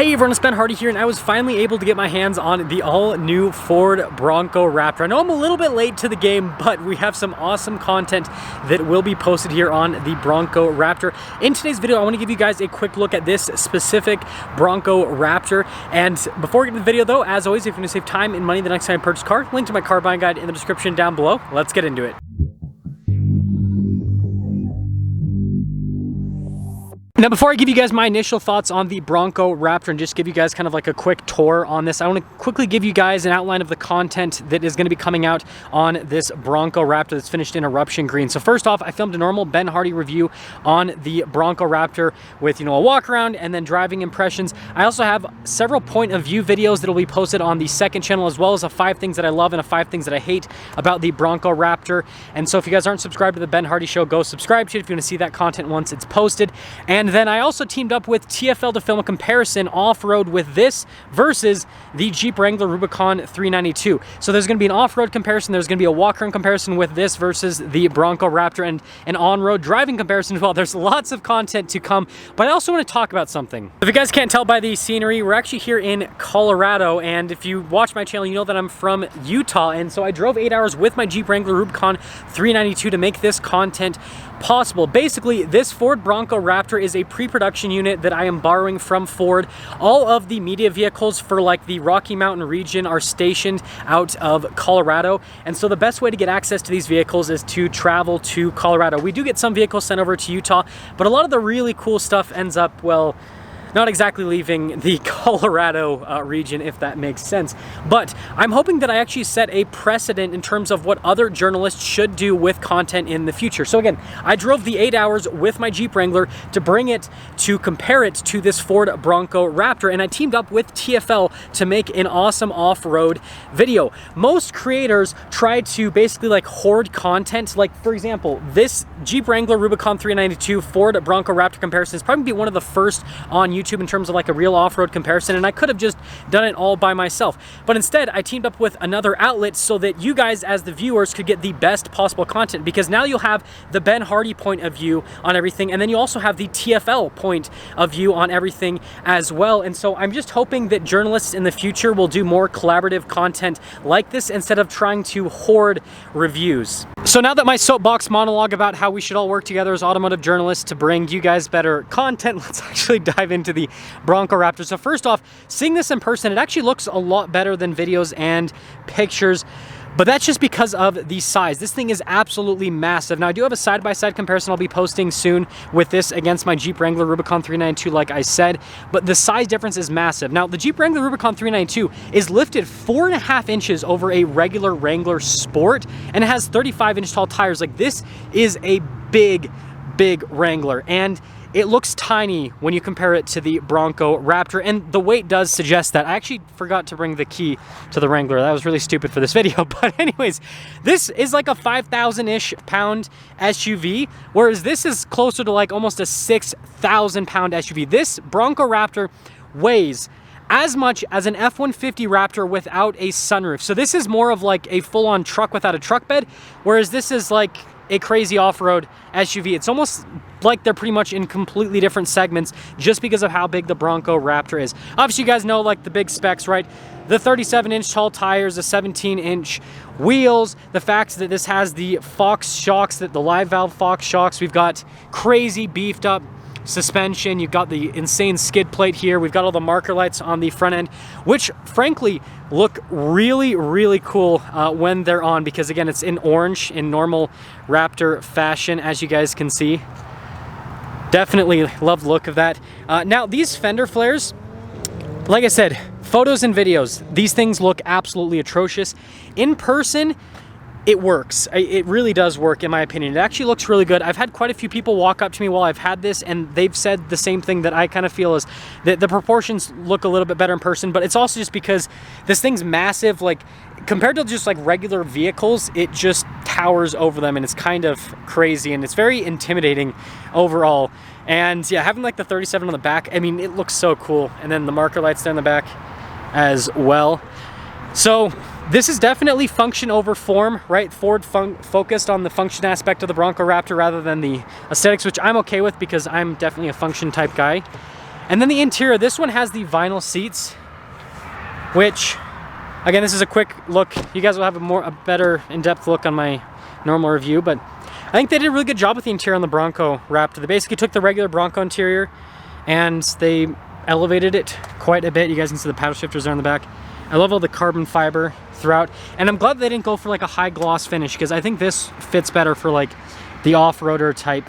Hey everyone, it's Ben Hardy here, and I was finally able to get my hands on the all-new Ford Bronco Raptor. I know I'm a little bit late to the game, but we have some awesome content that will be posted here on the Bronco Raptor. In today's video, I want to give you guys a quick look at this specific Bronco Raptor. And before we get to the video though, as always, if you want to save time and money the next time you purchase a car, link to my car buying guide in the description down below. Let's get into it. Now, before I give you guys my initial thoughts on the Bronco Raptor and just give you guys kind of like a quick tour on this, I want to quickly give you guys an outline of the content that is going to be coming out on this Bronco Raptor that's finished in eruption green. So first off, I filmed a normal Ben Hardy review on the Bronco Raptor with, a walk around and then driving impressions. I also have several point of view videos that will be posted on the second channel, as well as a 5 things that I love and a 5 things that I hate about the Bronco Raptor. And so if you guys aren't subscribed to the Ben Hardy Show, go subscribe to it if you want to see that content once it's posted. And then I also teamed up with TFL to film a comparison off-road with this versus the Jeep Wrangler Rubicon 392. So there's going to be an off-road comparison, there's going to be a walk-around comparison with this versus the Bronco Raptor, and an on-road driving comparison as well. There's lots of content to come, but I also want to talk about something. If you guys can't tell by the scenery, we're actually here in Colorado, and if you watch my channel, you know that I'm from Utah, and so I drove 8 hours with my Jeep Wrangler Rubicon 392 to make this content possible. Basically, this Ford Bronco Raptor is a pre-production unit that I am borrowing from Ford. All of the media vehicles for like the Rocky Mountain region are stationed out of Colorado, and so the best way to get access to these vehicles is to travel to Colorado. We do get some vehicles sent over to Utah, but a lot of the really cool stuff ends up, well, not exactly leaving the Colorado region, if that makes sense. But I'm hoping that I actually set a precedent in terms of what other journalists should do with content in the future. So again, I drove the 8 hours with my Jeep Wrangler to bring it, to compare it to this Ford Bronco Raptor, and I teamed up with TFL to make an awesome off-road video. Most creators try to basically like hoard content. Like for example, this Jeep Wrangler Rubicon 392 Ford Bronco Raptor comparison is probably one of the first on YouTube in terms of like a real off-road comparison, and I could have just done it all by myself. But instead, I teamed up with another outlet so that you guys as the viewers could get the best possible content, because now you'll have the Ben Hardy point of view on everything, and then you also have the TFL point of view on everything as well. And so I'm just hoping that journalists in the future will do more collaborative content like this instead of trying to hoard reviews. So now that my soapbox monologue about how we should all work together as automotive journalists to bring you guys better content, let's actually dive into the Bronco Raptor. So first off, seeing this in person, it actually looks a lot better than videos and pictures, but that's just because of the size. This thing is absolutely massive. Now, I do have a side-by-side comparison I'll be posting soon with this against my Jeep Wrangler Rubicon 392, like I said, but the size difference is massive. Now, the Jeep Wrangler Rubicon 392 is lifted 4.5 inches over a regular Wrangler Sport, and it has 35-inch tall tires. Like, this is a big Wrangler, and it looks tiny when you compare it to the Bronco Raptor, and the weight does suggest that. I actually forgot to bring the key to the Wrangler. That was really stupid for this video, but anyways, this is like a 5,000-ish pound SUV, whereas this is closer to like almost a 6,000 pound SUV. This Bronco Raptor weighs as much as an F-150 Raptor without a sunroof. So this is more of like a full-on truck without a truck bed, whereas this is like a crazy off-road SUV. It's almost like they're pretty much in completely different segments just because of how big the Bronco Raptor is. Obviously, you guys know like the big specs, right? The 37-inch tall tires, the 17-inch wheels, the fact that this has the Fox shocks, that the live valve Fox shocks. We've got crazy beefed up suspension. You've got the insane skid plate here. We've got all the marker lights on the front end, which frankly look really cool when they're on, because again, it's in orange in normal Raptor fashion, as you guys can see. Definitely love the look of that. Now, these fender flares, like I said, photos and videos, these things look absolutely atrocious. In person, it works. It really does work, in my opinion. It actually looks really good. I've had quite a few people walk up to me while I've had this, and they've said the same thing that I kind of feel, is that the proportions look a little bit better in person, but it's also just because this thing's massive. Like, compared to just like regular vehicles, it just towers over them, and it's kind of crazy, and it's very intimidating overall. And yeah, having like the 37 on the back, I mean, it looks so cool. And then the marker lights down the back as well. So this is definitely function over form, right? Ford focused on the function aspect of the Bronco Raptor rather than the aesthetics, which I'm okay with because I'm definitely a function type guy. And then the interior, this one has the vinyl seats, which, again, this is a quick look. You guys will have a better in-depth look on my normal review, but I think they did a really good job with the interior on the Bronco Raptor. They basically took the regular Bronco interior and they elevated it quite a bit. You guys can see the paddle shifters there on the back. I love all the carbon fiber throughout, and I'm glad they didn't go for like a high gloss finish, because I think this fits better for like the off-roader type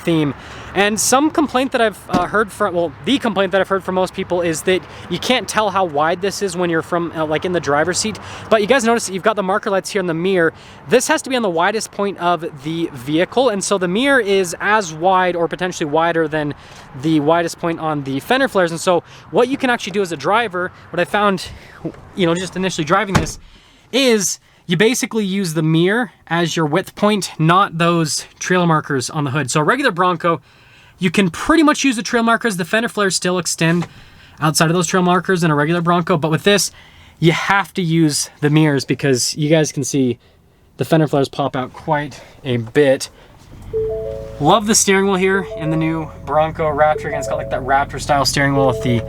theme. And some complaint that I've heard from, well, the complaint that I've heard from most people is that you can't tell how wide this is when you're from like in the driver's seat. But you guys notice that you've got the marker lights here in the mirror. This has to be on the widest point of the vehicle, and so the mirror is as wide or potentially wider than the widest point on the fender flares. And so what you can actually do as a driver, what I found, you know, just initially driving this, is you basically use the mirror as your width point, not those trail markers on the hood. So a regular Bronco, you can pretty much use the trail markers. The fender flares still extend outside of those trail markers in a regular Bronco, but with this, you have to use the mirrors, because you guys can see the fender flares pop out quite a bit. Love the steering wheel here in the new Bronco Raptor. Again, it's got like that Raptor style steering wheel with the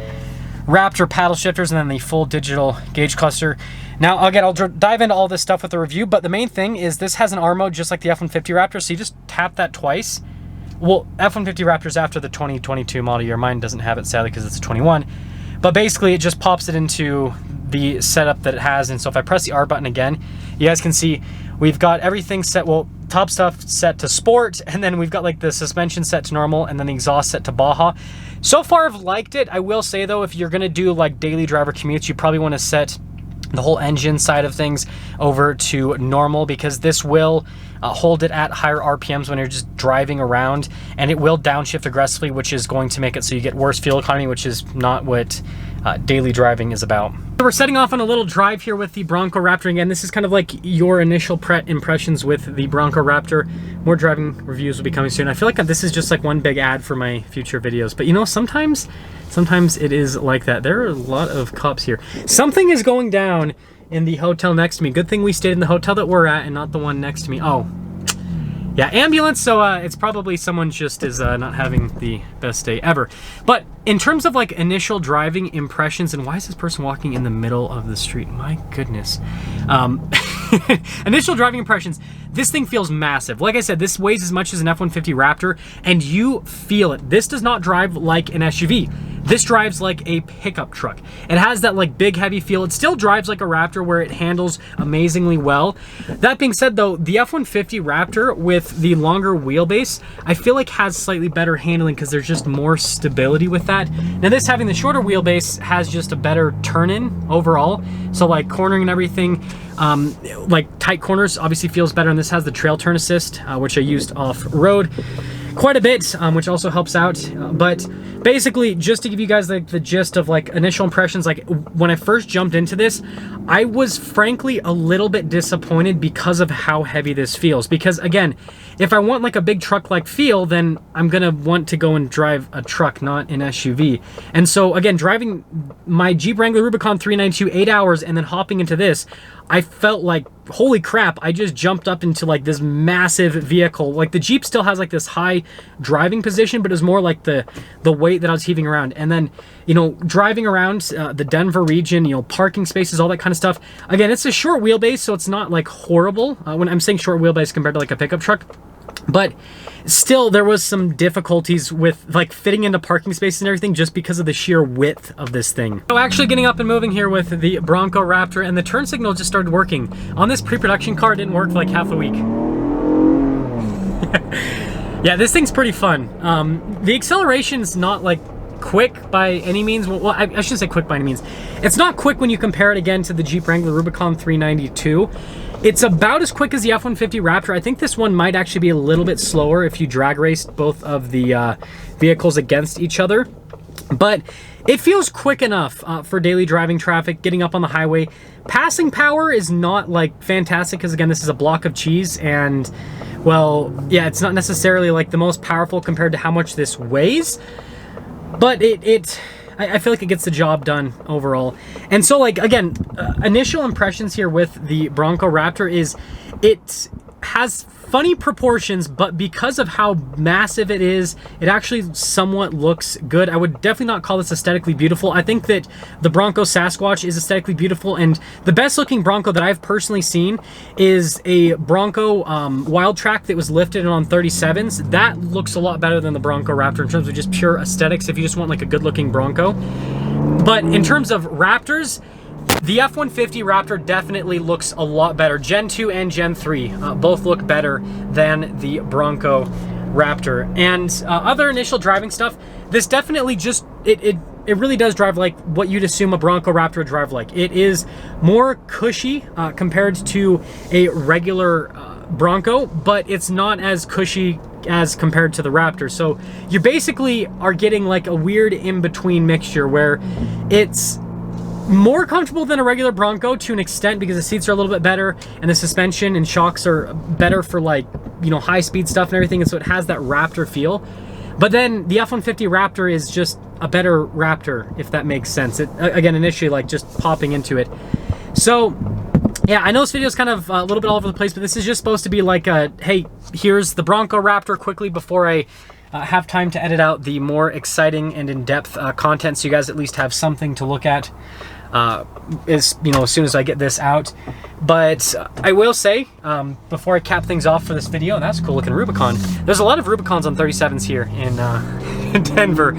Raptor paddle shifters and then the full digital gauge cluster. Now, again, I'll dive into all this stuff with the review, but the main thing is this has an R mode just like the F-150 Raptor, so you just tap that twice. Well, F-150 Raptor's after the 2022 model year. Mine doesn't have it, sadly, because it's a 21. But basically, it just pops it into the setup that it has, and so if I press the R button again, you guys can see we've got everything set, well, top stuff set to sport, and then we've got like the suspension set to normal, and then the exhaust set to Baja. So far, I've liked it. I will say, though, if you're going to do like daily driver commutes, you probably want to set the whole engine side of things over to normal, because this will hold it at higher RPMs when you're just driving around, and it will downshift aggressively, which is going to make it so you get worse fuel economy, which is not what daily driving is about. So we're setting off on a little drive here with the Bronco Raptor. Again, this is kind of like your initial impressions with the Bronco Raptor. More driving reviews will be coming soon. I feel like this is just like one big ad for my future videos, but you know, sometimes it is like that. There are a lot of cops here. Something is going down in the hotel next to me. Good thing we stayed in the hotel that we're at and not the one next to me. Oh, yeah, ambulance, so it's probably someone just is not having the best day ever. But in terms of like initial driving impressions, and why is this person walking in the middle of the street? My goodness. Initial driving impressions, this thing feels massive. Like I said, this weighs as much as an F-150 Raptor, and you feel it. This does not drive like an SUV. This drives like a pickup truck. It has that like big heavy feel. It still drives like a Raptor where it handles amazingly well. That being said though, the F-150 Raptor with the longer wheelbase, I feel like has slightly better handling because there's just more stability with that. Now this having the shorter wheelbase has just a better turn-in overall. So like cornering and everything, like tight corners obviously feels better, and this has the trail turn assist, which I used off-road quite a bit, which also helps out. But basically, just to give you guys like the gist of like initial impressions, like when I first jumped into this, I was frankly a little bit disappointed because of how heavy this feels. Because again, if I want like a big truck like feel, then I'm gonna want to go and drive a truck, not an SUV. And so again, driving my Jeep Wrangler Rubicon 392 8 hours and then hopping into this, I felt like, holy crap, I just jumped up into like this massive vehicle. Like the Jeep still has like this high driving position, but it was more like the weight that I was heaving around. And then, you know, driving around the Denver region, you know, parking spaces, all that kind of stuff. Again, it's a short wheelbase, so it's not like horrible when I'm saying short wheelbase compared to like a pickup truck. But still, there was some difficulties with like fitting into parking spaces and everything just because of the sheer width of this thing. So actually getting up and moving here with the Bronco Raptor, and the turn signal just started working. On this pre-production car, it didn't work for like half the week. Yeah, this thing's pretty fun. The acceleration's not like quick by any means. Well, I shouldn't say quick by any means. It's not quick when you compare it again to the Jeep Wrangler Rubicon 392. It's about as quick as the F-150 Raptor. I think this one might actually be a little bit slower if you drag raced both of the vehicles against each other. But it feels quick enough for daily driving traffic, getting up on the highway. Passing power is not like fantastic because again, this is a block of cheese, and well, yeah, it's not necessarily like the most powerful compared to how much this weighs. But I feel like it gets the job done overall. And so like, again, initial impressions here with the Bronco Raptor is has funny proportions, but because of how massive it is, it actually somewhat looks good. I would definitely not call this aesthetically beautiful. I think that the Bronco Sasquatch is aesthetically beautiful, and the best looking Bronco that I've personally seen is a Bronco Wild Track that was lifted on 37s. That looks a lot better than the Bronco Raptor in terms of just pure aesthetics if you just want like a good looking Bronco. But in terms of Raptors, the F-150 Raptor definitely looks a lot better. Gen 2 and Gen 3 both look better than the Bronco Raptor. And other initial driving stuff, this definitely just, it really does drive like what you'd assume a Bronco Raptor would drive like. It is more cushy compared to a regular Bronco, but it's not as cushy as compared to the Raptor. So you basically are getting like a weird in-between mixture where it's more comfortable than a regular Bronco to an extent because the seats are a little bit better and the suspension and shocks are better for like, you know, high speed stuff and everything, and so it has that Raptor feel. But then the F-150 Raptor is just a better Raptor, if that makes sense. It, again, initially like just popping into it. So yeah, I know this video is kind of a little bit all over the place, but this is just supposed to be like a, hey, here's the Bronco Raptor quickly before I have time to edit out the more exciting and in-depth content, so you guys at least have something to look at as soon as I get this out. But I will say, before I cap things off for this video, and that's a cool looking Rubicon. There's a lot of Rubicons on 37s here in Denver.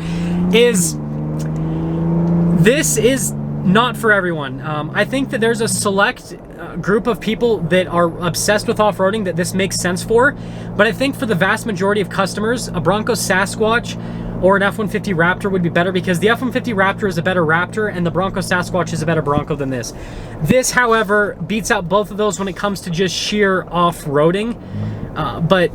This is not for everyone. I think that there's a select group of people that are obsessed with off-roading that this makes sense for, but I think for the vast majority of customers, a Bronco Sasquatch or an F-150 Raptor would be better, because the F-150 Raptor is a better Raptor and the Bronco Sasquatch is a better Bronco than this. This, however, beats out both of those when it comes to just sheer off-roading, but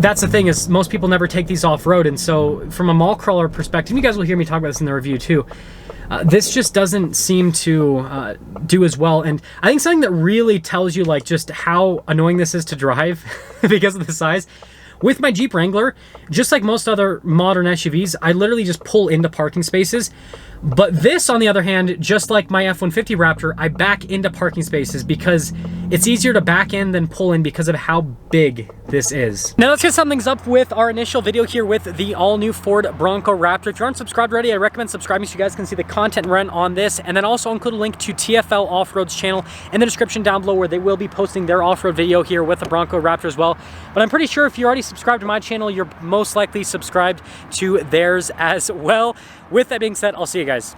that's the thing, is most people never take these off-road, and so from a mall crawler perspective, you guys will hear me talk about this in the review too, this just doesn't seem to do as well. And I think something that really tells you like just how annoying this is to drive because of the size, with my Jeep Wrangler, just like most other modern SUVs, I literally just pull into parking spaces. But this, on the other hand, just like my F-150 Raptor, I back into parking spaces because it's easier to back in than pull in because of how big this is. Now let's get some things up with our initial video here with the all-new Ford Bronco Raptor. If you aren't subscribed already, I recommend subscribing so you guys can see the content run on this, and then also include a link to TFL Off-Road's channel in the description down below, where they will be posting their off-road video here with the Bronco Raptor as well. But I'm pretty sure if you're already subscribed to my channel, you're most likely subscribed to theirs as well. With that being said, I'll see you guys.